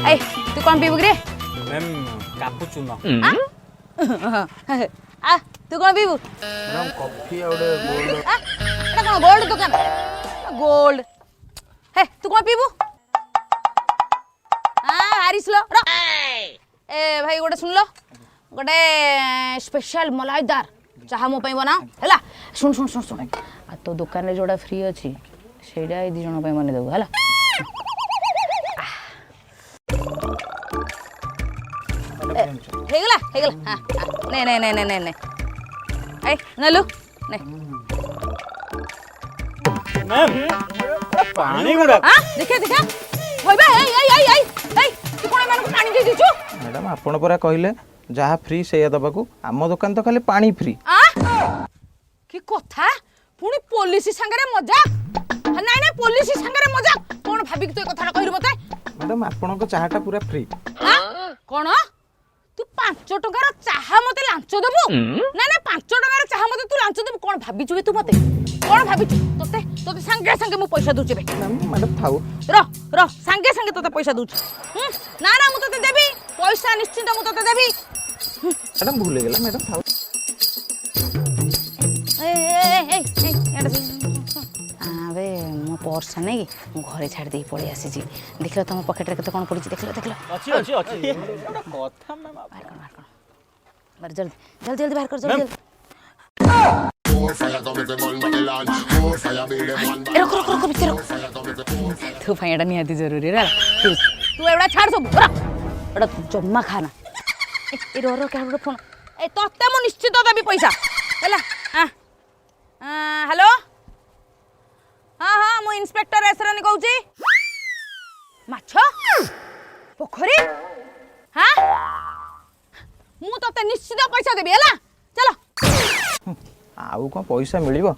ए तू कौन पीबू रे मैम कापुचिनो आ तू कौन पीबू मैडम कॉफी और गोल्ड एटा कौन गोल्ड दुकान गोल्ड हे तू कौन पीबू हारिस लो ए भाई गोटे सुन लो गोटे स्पेशल मलाईदार चाहा मो पई बनाओ हैला सुन सुन सुन सुन आ तो दुकान रे जोड़ा फ्री अछि सेडा ए दी जण पई माने देबो हैला हेगला हां ने ने ने ने ने ने ए नलु ने मैम पानी गुडा हां देखा देखा होइबा ए तू कोन मानको पानी दे दिछु मैडम आपण परा कहले जहाँ फ्री से दबाकू आम दुकान तो खाली पानी फ्री कि कथा पुणी पुलिस संगे मजाक नाई नाई पुलिस संगे मजाक कोन भाबी तू कथा कहिर मते मैडम आपण को चाहाटा पूरा फ्री कोन तू 5 टंकार चाहा मते लांच देबू ना ना 5 टंकार चाहा मते तू लांच देबू कोन भाबी छु तू मते कोन भाबी छु तोते तोते संगे संगे मु पैसा दूचे बे मैडम थाऊ र संगे संगे तोते पैसा दूचे ना ना मु तोते देबी पैसा निश्चित मु तोते देबी मैडम भूल गेला मैडम थाऊ अबे मो पर्स नहीं मु घरे छाड़ दे पड़े आसी जी देख लो तुम पॉकेट रे कते कोन पड़ी देख लो अच्छी अच्छी अच्छी कथा मैम बाहर जल्दी जल्दी जल्दी बाहर कर जल्दी रुक रुक रुक भीतर तू फाइडा नहीं आती जरूरी रे तू एवढा छाड़ सब एडा जम्मा खाना ए रो क्या फोन ए तते मु निश्चित देबी पैसा हैला हेलो हाँ हाँ मु इंस्पेक्टर एसरानी कहूची माछ पोखरी हाँ मु तते निश्चित पैसा देबी हैला चलो आउ कौन पैसा मिलिबो